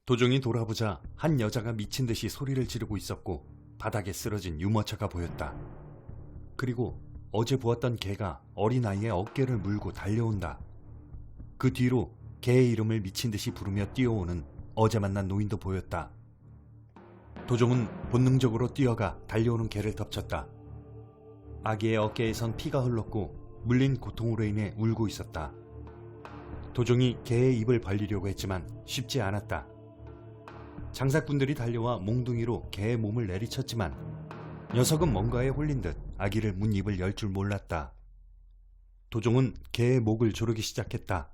도종이 돌아보자 한 여자가 미친 듯이 소리를 지르고 있었고 바닥에 쓰러진 유모차가 보였다. 그리고 어제 보았던 개가 어린아이의 어깨를 물고 달려온다. 그 뒤로 개의 이름을 미친 듯이 부르며 뛰어오는 어제 만난 노인도 보였다. 도종은 본능적으로 뛰어가 달려오는 개를 덮쳤다. 아기의 어깨에선 피가 흘렀고 물린 고통으로 인해 울고 있었다. 도종이 개의 입을 벌리려고 했지만 쉽지 않았다. 장사꾼들이 달려와 몽둥이로 개의 몸을 내리쳤지만 녀석은 뭔가에 홀린 듯 아기를 문 입을 열 줄 몰랐다. 도종은 개의 목을 조르기 시작했다.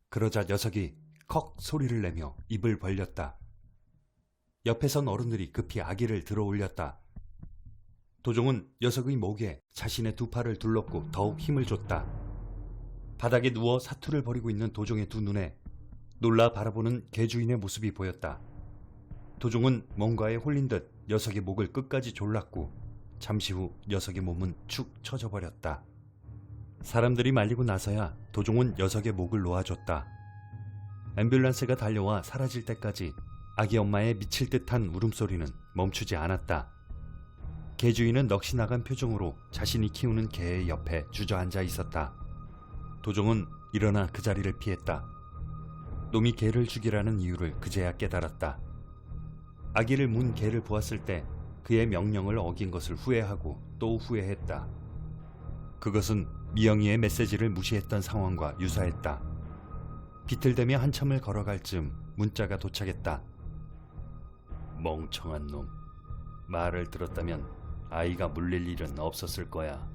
그러자 녀석이 컥 소리를 내며 입을 벌렸다. 옆에 선 어른들이 급히 아기를 들어 올렸다. 도종은 녀석의 목에 자신의 두 팔을 둘렀고 더욱 힘을 줬다. 바닥에 누워 사투를 벌이고 있는 도종의 두 눈에 놀라 바라보는 개 주인의 모습이 보였다. 도종은 뭔가에 홀린 듯 녀석의 목을 끝까지 졸랐고 잠시 후 녀석의 몸은 축 처져 버렸다. 사람들이 말리고 나서야 도종은 녀석의 목을 놓아줬다. 앰뷸런스가 달려와 사라질 때까지 아기 엄마의 미칠 듯한 울음소리는 멈추지 않았다. 개 주인은 넋이 나간 표정으로 자신이 키우는 개의 옆에 주저앉아 있었다. 도종은 일어나 그 자리를 피했다. 놈이 개를 죽이라는 이유를 그제야 깨달았다. 아기를 문 개를 보았을 때 그의 명령을 어긴 것을 후회하고 또 후회했다. 그것은 미영이의 메시지를 무시했던 상황과 유사했다. 비틀대며 한참을 걸어갈 즈음 문자가 도착했다. 멍청한 놈. 말을 들었다면 아이가 물릴 일은 없었을 거야.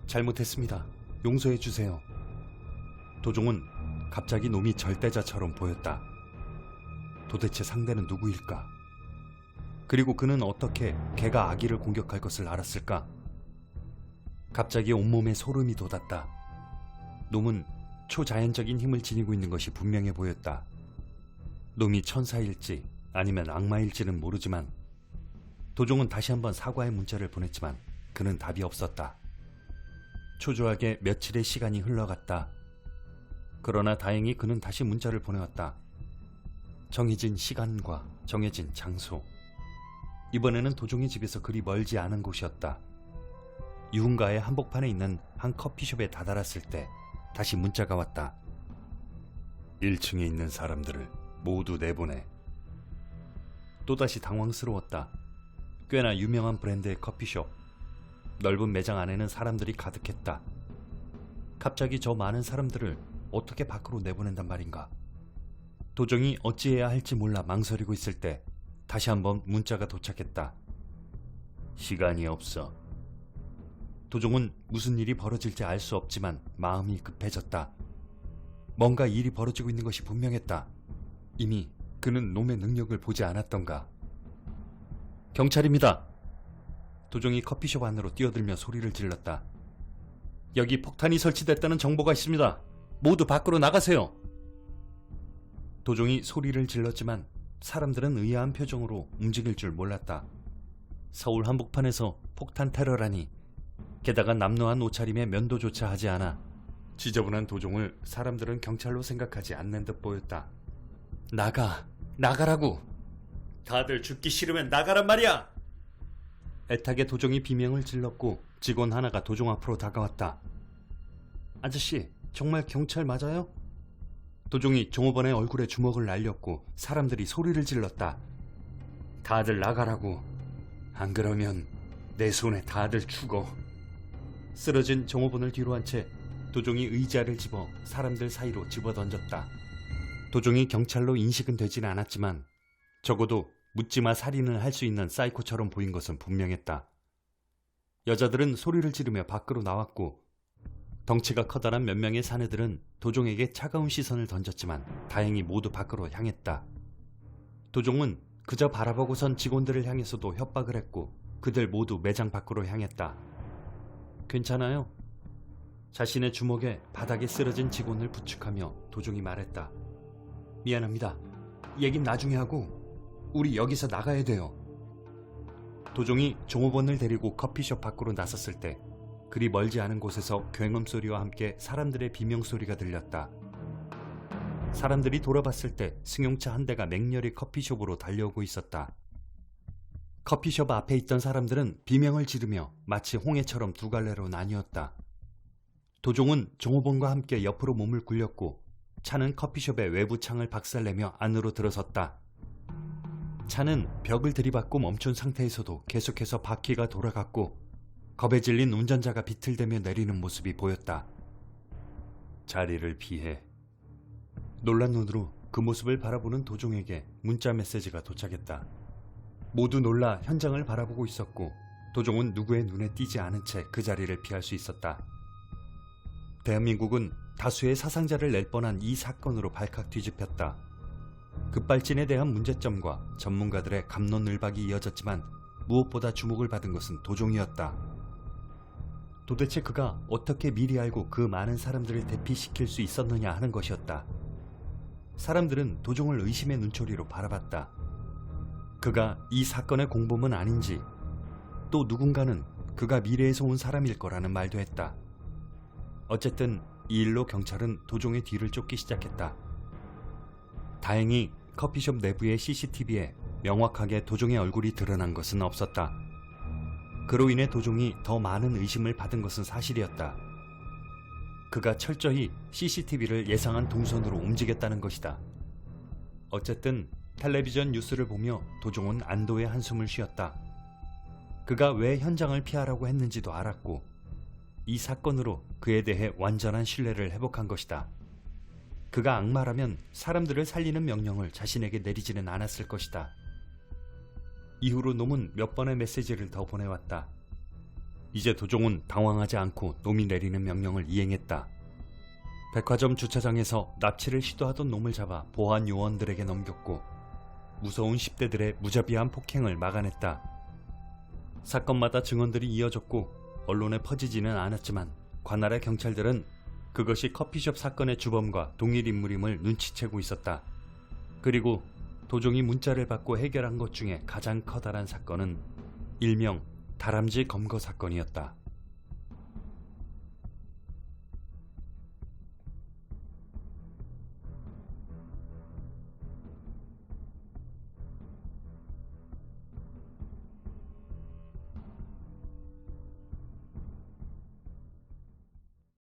잘못했습니다. 용서해 주세요. 도종은 갑자기 놈이 절대자처럼 보였다. 도대체 상대는 누구일까? 그리고 그는 어떻게 개가 아기를 공격할 것을 알았을까? 갑자기 온몸에 소름이 돋았다. 놈은 초자연적인 힘을 지니고 있는 것이 분명해 보였다. 놈이 천사일지 아니면 악마일지는 모르지만 도종은 다시 한번 사과의 문자를 보냈지만 그는 답이 없었다. 초조하게 며칠의 시간이 흘러갔다. 그러나 다행히 그는 다시 문자를 보내왔다. 정해진 시간과 정해진 장소. 이번에는 도종의 집에서 그리 멀지 않은 곳이었다. 유흥가의 한복판에 있는 한 커피숍에 다다랐을 때 다시 문자가 왔다. 1층에 있는 사람들을 모두 내보내. 또다시 당황스러웠다. 꽤나 유명한 브랜드의 커피숍. 넓은 매장 안에는 사람들이 가득했다. 갑자기 저 많은 사람들을 어떻게 밖으로 내보낸단 말인가? 도종이 어찌해야 할지 몰라 망설이고 있을 때 다시 한번 문자가 도착했다. 시간이 없어. 도종은 무슨 일이 벌어질지 알 수 없지만 마음이 급해졌다. 뭔가 일이 벌어지고 있는 것이 분명했다. 이미 그는 놈의 능력을 보지 않았던가. 경찰입니다. 도종이 커피숍 안으로 뛰어들며 소리를 질렀다. 여기 폭탄이 설치됐다는 정보가 있습니다. 모두 밖으로 나가세요. 도종이 소리를 질렀지만 사람들은 의아한 표정으로 움직일 줄 몰랐다. 서울 한복판에서 폭탄 테러라니. 게다가 남노한 옷차림에 면도조차 하지 않아. 지저분한 도종을 사람들은 경찰로 생각하지 않는 듯 보였다. 나가라고. 다들 죽기 싫으면 나가란 말이야. 애타게 도종이 비명을 질렀고 직원 하나가 도종 앞으로 다가왔다. 아저씨, 정말 경찰 맞아요? 도종이 종업원의 얼굴에 주먹을 날렸고 사람들이 소리를 질렀다. 다들 나가라고. 안 그러면 내 손에 다들 죽어. 쓰러진 종업원을 뒤로 한 채 도종이 의자를 집어 사람들 사이로 집어던졌다. 도종이 경찰로 인식은 되진 않았지만 적어도 묻지마 살인을 할 수 있는 사이코처럼 보인 것은 분명했다. 여자들은 소리를 지르며 밖으로 나왔고 덩치가 커다란 몇 명의 사내들은 도종에게 차가운 시선을 던졌지만 다행히 모두 밖으로 향했다. 도종은 그저 바라보고선 직원들을 향해서도 협박을 했고 그들 모두 매장 밖으로 향했다. 괜찮아요? 자신의 주먹에 바닥에 쓰러진 직원을 부축하며 도종이 말했다. 미안합니다. 얘긴 나중에 하고 우리 여기서 나가야 돼요. 도종이 종업원을 데리고 커피숍 밖으로 나섰을 때 그리 멀지 않은 곳에서 굉음소리와 함께 사람들의 비명소리가 들렸다. 사람들이 돌아봤을 때 승용차 한 대가 맹렬히 커피숍으로 달려오고 있었다. 커피숍 앞에 있던 사람들은 비명을 지르며 마치 홍해처럼 두 갈래로 나뉘었다. 도종은 종업원과 함께 옆으로 몸을 굴렸고 차는 커피숍의 외부 창을 박살내며 안으로 들어섰다. 차는 벽을 들이받고 멈춘 상태에서도 계속해서 바퀴가 돌아갔고 겁에 질린 운전자가 비틀대며 내리는 모습이 보였다. 자리를 피해. 놀란 눈으로 그 모습을 바라보는 도종에게 문자 메시지가 도착했다. 모두 놀라 현장을 바라보고 있었고 도종은 누구의 눈에 띄지 않은 채 그 자리를 피할 수 있었다. 대한민국은 다수의 사상자를 낼 뻔한 이 사건으로 발칵 뒤집혔다. 급발진에 대한 문제점과 전문가들의 갑론을박이 이어졌지만 무엇보다 주목을 받은 것은 도종이었다. 도대체 그가 어떻게 미리 알고 그 많은 사람들을 대피시킬 수 있었느냐 하는 것이었다. 사람들은 도종을 의심의 눈초리로 바라봤다. 그가 이 사건의 공범은 아닌지, 또 누군가는 그가 미래에서 온 사람일 거라는 말도 했다. 어쨌든 이 일로 경찰은 도종의 뒤를 쫓기 시작했다. 다행히 커피숍 내부의 CCTV에 명확하게 도종의 얼굴이 드러난 것은 없었다. 그로 인해 도종이 더 많은 의심을 받은 것은 사실이었다. 그가 철저히 CCTV를 예상한 동선으로 움직였다는 것이다. 어쨌든 텔레비전 뉴스를 보며 도종은 안도의 한숨을 쉬었다. 그가 왜 현장을 피하라고 했는지도 알았고 이 사건으로 그에 대해 완전한 신뢰를 회복한 것이다. 그가 악마라면 사람들을 살리는 명령을 자신에게 내리지는 않았을 것이다. 이후로 놈은 몇 번의 메시지를 더 보내왔다. 이제 도종은 당황하지 않고 놈이 내리는 명령을 이행했다. 백화점 주차장에서 납치를 시도하던 놈을 잡아 보안 요원들에게 넘겼고 무서운 10대들의 무자비한 폭행을 막아냈다. 사건마다 증언들이 이어졌고 언론에 퍼지지는 않았지만 관할의 경찰들은 그것이 커피숍 사건의 주범과 동일 인물임을 눈치채고 있었다. 그리고 도종이 문자를 받고 해결한 것 중에 가장 커다란 사건은 일명 다람쥐 검거 사건이었다.